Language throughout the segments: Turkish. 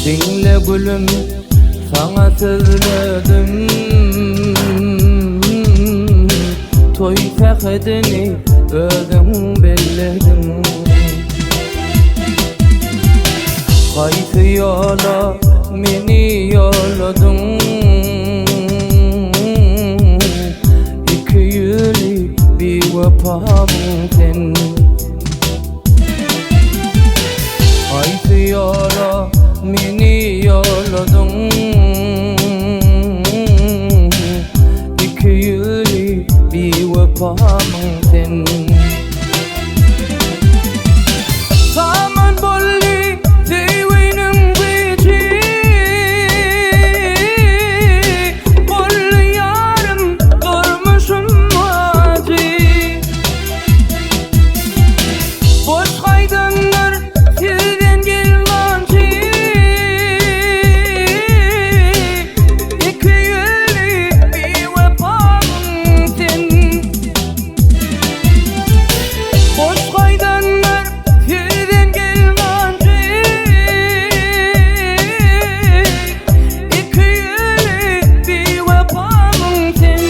Dinle gülüm, sana sözledim. Toy fəxədini özün belledin. Qaysı yola meni yolladın. İki yüzlü bir vefamın sen. Qaysı yola meni yolladın. İki yüzlü bir vefamın sen. Saman bolli sevinin bici, bolli yarım durmuşum acı. Boş haydanlar sizden gelmacı. İki yüzlü bir vefamın sen. Boş haydanlar sizden gelmacı. İki yüzlü bir vefamın sen.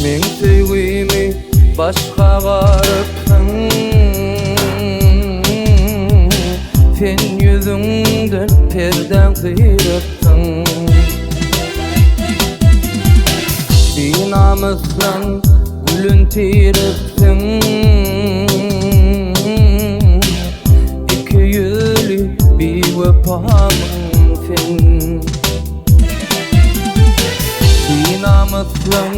Men sevgimi başka garipsin. Sen yüzünden perden kıyırıpsın. Bir namuslan gülün tiripsin. İki yüzlü bir vefamın sen. Bir namuslan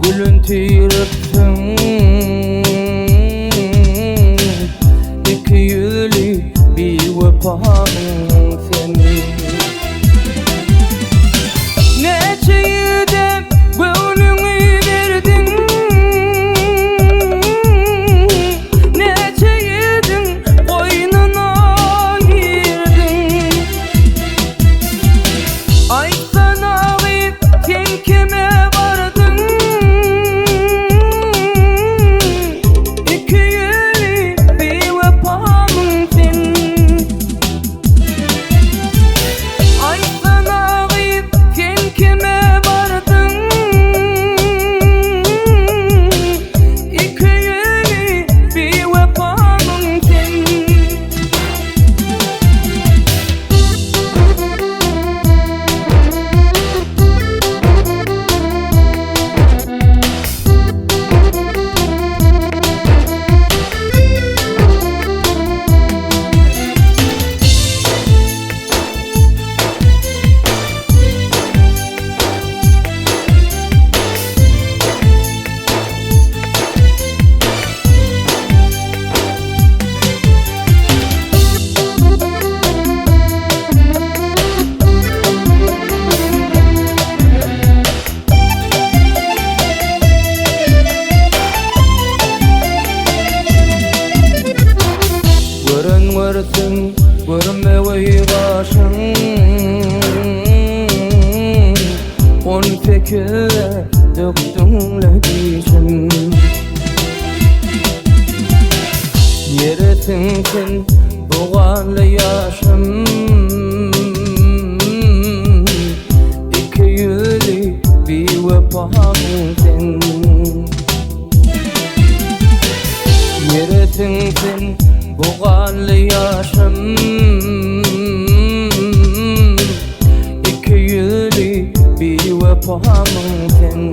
gülün tiripsin. İki yüzlü bir vefamın sen. Neçeyi de gönlümü verdin. Neçeydin boynuna girdin. Ay sana git sen kime vardın. İki yüzlü bir vefamın sen. Ay sana git sen kime vardın. İki yüzlü bir vefamın sen. Görünmürsün, görünmeyi başın. On tekere döktün ledişin. Yeresin sen boğalı yaşım. İki yüzlü bir vefamın sen. Yeresin sen boğalı yaşım. İki yüzlü bir vefamın sen.